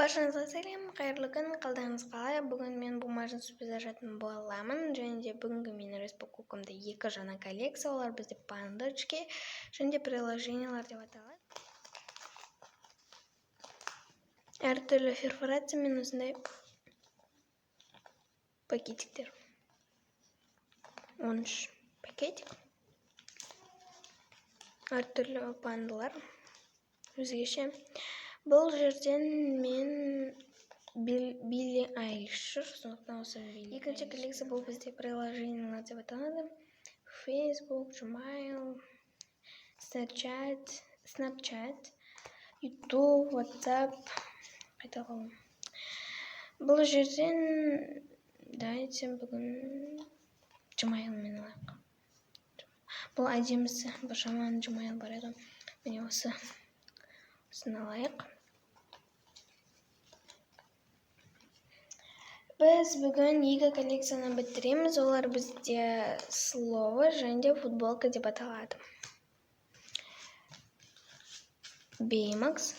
Баршаңызға сәлем, қайырлы күн, қалдарыңыз қалай? Бүгін мен бумажный сюрприз ашатын боламын. Және де бүгінгі менің распаковкамда 2 жаңа коллекция, олар бізде пандочки және де приложениялар деп аталады. Әртүрлі перфорациямен осындай пакетиктер. 13 пакетик. Әртүрлі пандалар. Өзгеше. Бұл жерден мен Билли Айлиш жүр, сондықтан осы Билли. Екінші коллекция бұл бізде приложениялар деп аталады. Facebook, Gmail, Snapchat, YouTube, WhatsApp. Қайталау. Бұл жерден дайте бүгін Gmail-мен алайық. Бұл әдемісі, бір жаман Gmail бар еді. Міне осыны алайық. Біз бүгін 2 коллекцияны бітіреміз. Олар бізде слово және де футболка деп аталады. Baymax.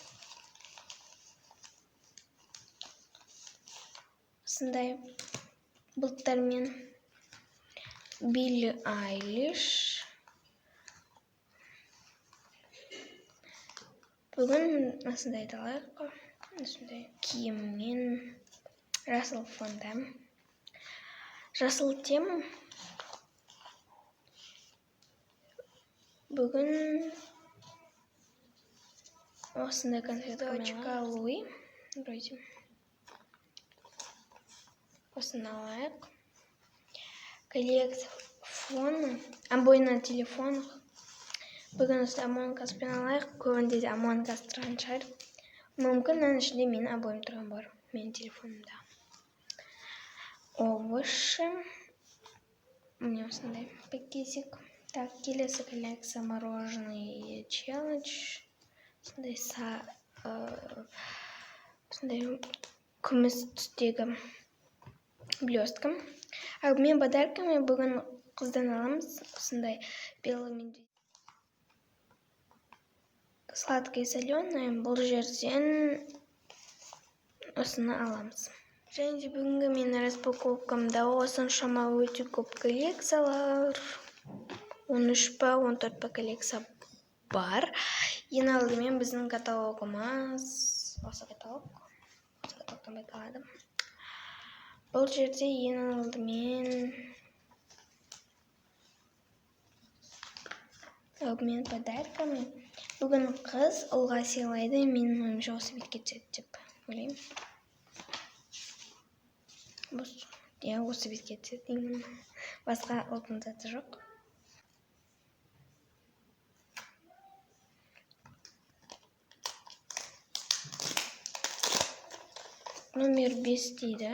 Осындай бұлттармен. Билли Айлиш. Бүгін осындай алайық. Осындай киіммен. Жасыл фонда. Жасыл тем. Бүгін осындай конфетка Луи. Осыны алайық. Коллекция фон. Обойна телефон. Бүгін осы Among Us-пен алайық. Көбінде де Among Us тұрған шығар. Мүмкін оның ішінде менің обойым тұрған бар. Менің телефонымда. Овощи. Мне осындай пакетик. Так, келесі коллекция мороженое челлендж. Осындай күміс түстегі блестка. Мен подарками бүгін қыздан аламыз. Осындай белый сладкое соленое. Бұл жерден осыны аламыз. Және де бүгінгі менің распаковкамда осыншама өте көп коллекциялар. 13 па, 14 па коллекция бар. Ең алдымен біздің каталогымыз. Осы каталог. Осы каталогтан байқалады. Бұл жерде ең алдымен подарками. Бүгін қыз ұлға сыйлайды. Менің ойымша осы бетке түседі деп ойлаймын. Осы бетке түседі. Басқа ұлтын заты жоқ. Номер 5 дейді.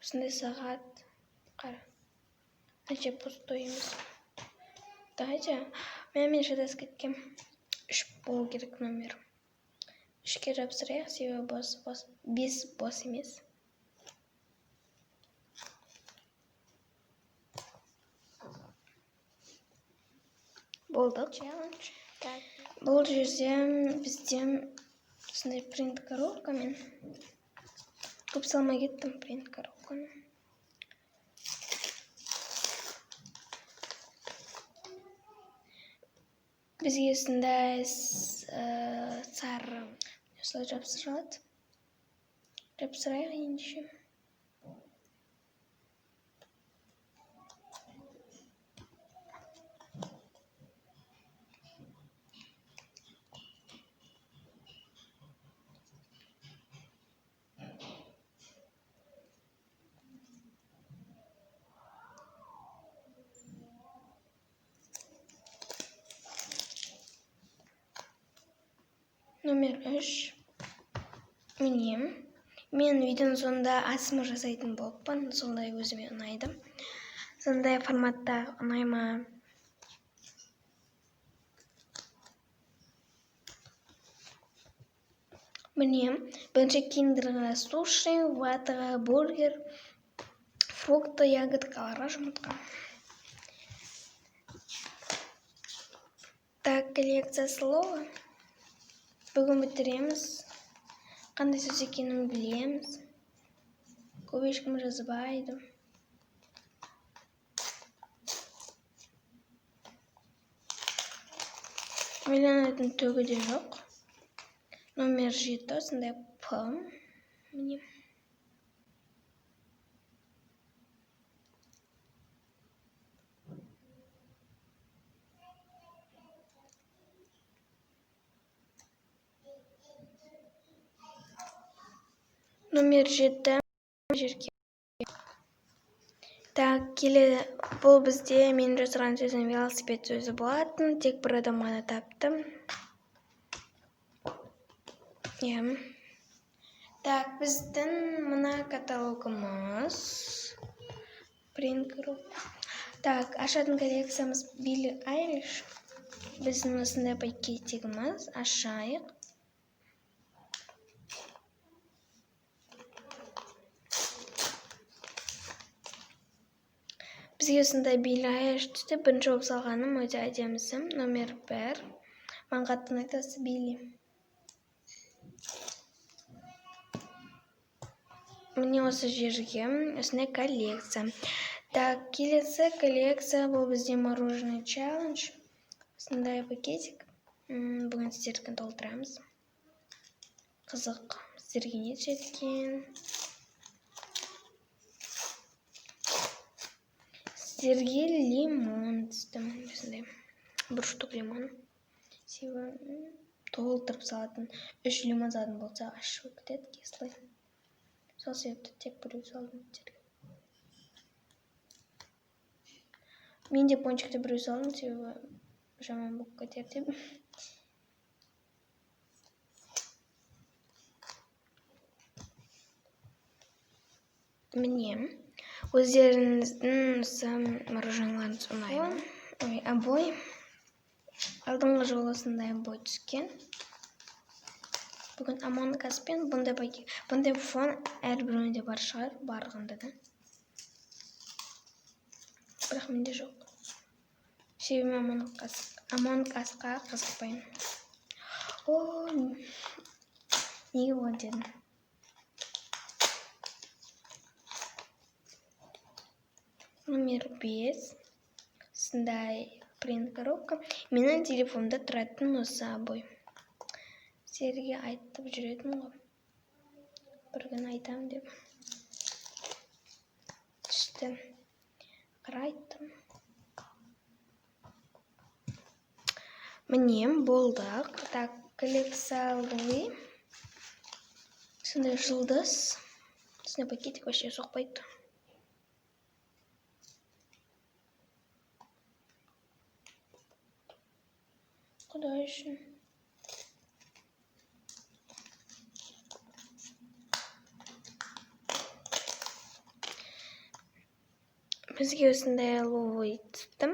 Осындай сағат. Қара. Әнше пустой емес. Дайте. Мен шыдас кеткем. 3 болу керек номер. 3-ке жапсырайық, себебі 5 бос емес. Болды. Бұл жерде бізде осындай принт коробкамен. Көп салмай кеттім принт коробканы. Бізге осындай сары осылай жапсырады. Жапсырайық ендеше. Номер 3. Мен видеоның соңында асымы жасайтын болыппын. Сондай өзіме ұнайды. Сондай форматта ұнайма. Бірінші киндерға суши, ватаға бургер, фрукты, ягодкаларға жұмыртқа. Так, коллекция слова. Бүгін бітіреміз. Қандай сөз екенін білеміз. Көп ешкім жазбайды. Миллионердің түгі де жоқ. Номер 7 осындай П. Міне. Номер 7 жерге. Так, келеді. Бұл бізде мен жазған сөздің велосипед сөзі болатын. Тек бір адам ғана тапты. Так, біздің мына каталогымыз. Так, ашатын коллекциямыз Билли Айлиш. Біздің осындай пакетигіміз. Ашайық. Бізге осындай Билли Айлиш түсті. Бірінші болып салғаным өте әдемісі. Номер 1. Маған қатты ұнайды Билли. Міне осы жерге осындай коллекция. Так, келесі коллекция бұл бізде мороженое челлендж. Осындай пакетик. Бүгін сіздерден толтырамыз. Қызық. Сіздерге не түсетін? Сіздерге лимон түсті. Осындай бір штук лимон. Себебі толтырып салатын. 3 лимон салатын болса ашып кетеді кислый. Сол себепті тек біреу салдым. Мен де пончикті біреу салдым, себебі жаман болып кетер деп. Міне, өздеріңіздің мороженаларыңыз ұнайды. Обой. Алдыңғы жолы осындай обой түскен. Бүгін Among Us пен бұндай фон әрбірінде бар шығар, барғанда да. Бірақ менде жоқ. Себебі Among Us-қа қызықпаймын. Неге болған дедім? Номер 5. Сындай принт коробка. Менің телефонда тұратын осы обой. Сіздерге айтып жүретін ғой. Бір күн айтам деп. Түсті. Қарайтым. Міне болдық. Так, коллекциялы. Сондай жылдыз. Сондай пакетик вообще соқпайды. Құдай үшін. Бізге осындай ловый түсті.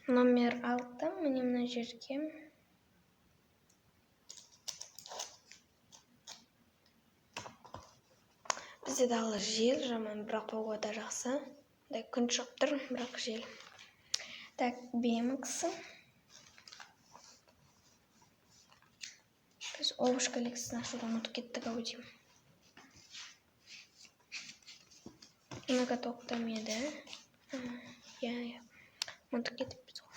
Номер 6. Міне мына жерге. Бізде дағы жел жаман, бірақ погода жақсы. Күн шығып тұр, бірақ жел. Так, BMX. Біз обуш коллекциясын ашудан ұмытып кеттік ау деймін. Ноготоктам еді. Ұмытып кетіп біз ғой.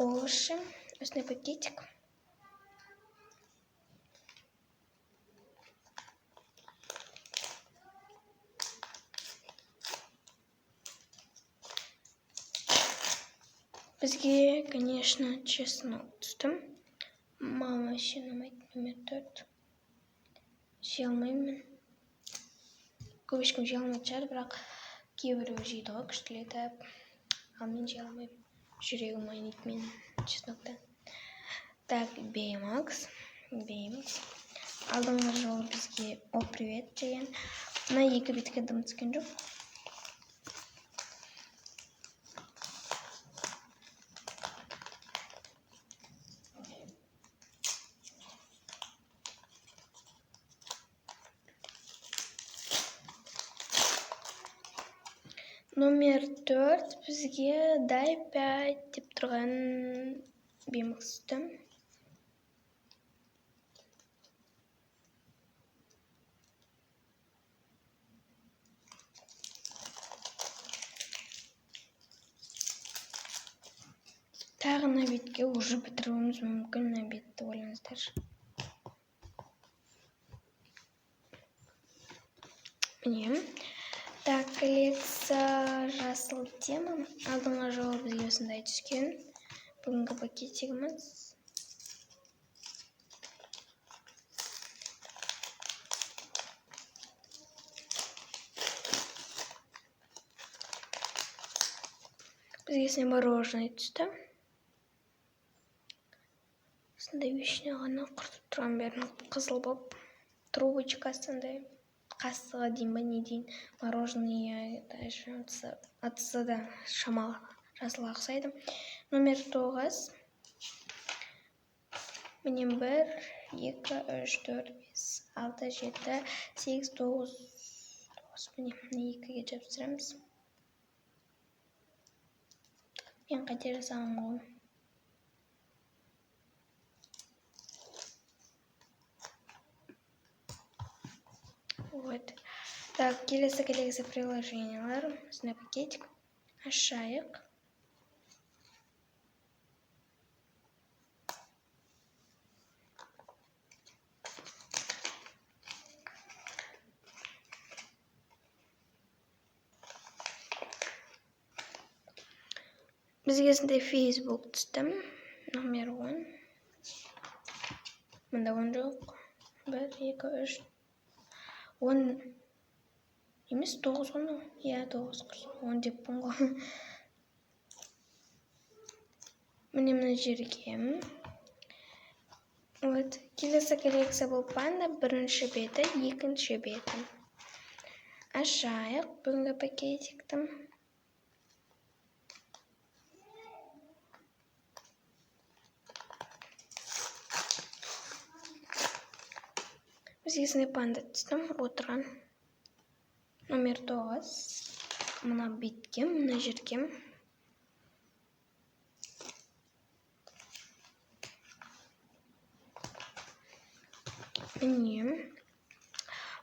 Ошым, осындай пакетик. Бізге, конечно, честно түстім. Мама ще ұнамайды. Номер 4. Жей алмаймын. Көп ешкім жей алмайды шығар, бірақ кейбіреу жейді ғой күштілетіп. Ал мен жей алмаймын. Жүрегім айнайды мен, чеснокта. Так, BMX. Алдыңғы жолы бізге «О, привет» деген. Мына екі бетке дым түскен жоқ. Номер 4 бізге дай 5 деп тұрған BMX-ті. тағы мына бетке уже бітіруіміз мүмкін. Мына бетті ойлаңыздаршы. Міне. Так, коллекция жасыл тема. Алдыңғы жолы бізге осындай түскен. Бүгінгі пакетигіміз. Бізге сен мороженое түсті. Сондай вишня ғана құртып тұрған бәрін қызыл болып. Трубочка сондай. Қасыға дейін ба не дейін. Мороженое атысы да шамалы жасылға ұқсайды. Номер 9. Міне 1, 2, 3, 4, 5, 6, 7, 8, 9. Міне 2-ге жабыстырамыз. Мен қате жасағым ғой. Вот. Так, келесі коллекция приложениялар. Осындай пакетик. Ашайық. Бізге осындай Facebook түсті. Номер 10. Мұнда 10 жоқ. 1, 2, 3. 10 емес 9 ғана. Иә, 9 10 деппін ғой. Міне жерге. Вот, келесі коллекция бұл панда. Бірінші беті, екінші беті. Ашайық бүгінгі пакетикті. Бізге осындай панда түсті. Отырған. Номер 9. Мына бетке, мына жерге. Міне.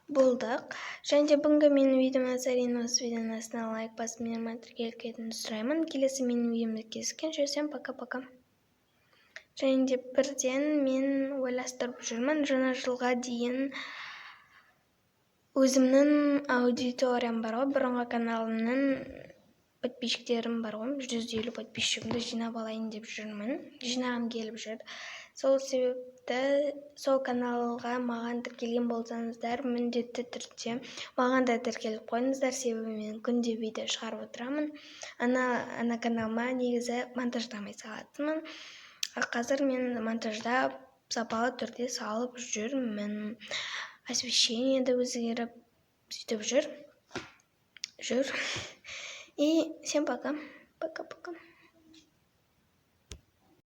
Болдық. Және де бүгінгі менің видеома зарин осы видеоның астына лайк басып менің тіркелгенін сұраймын. Келесі менің видеомда кездескенше всем пока-пока. Және де бірден мен ойластырып жүрмін. Жаңа жылға дейін өзімнің аудиториям бар ғой. Бұрынғы каналымның подписчиктерім бар ғой. 150 подписчигімді жинап алайын деп жүрмін. Жинағым келіп жүр. Сол себепті сол каналға маған тіркелген болсаңыздар, міндетті түрде маған да тіркеліп қойыңыздар, себебі мен күнде видео шығарып отырамын. Ана каналыма негізі монтаждамай салатынмын. Қазір мен монтажда сапалы түрде салып жүрмін. Освещение да өзгеріп сөйтіп жүр. И всем пока. Пока-пока.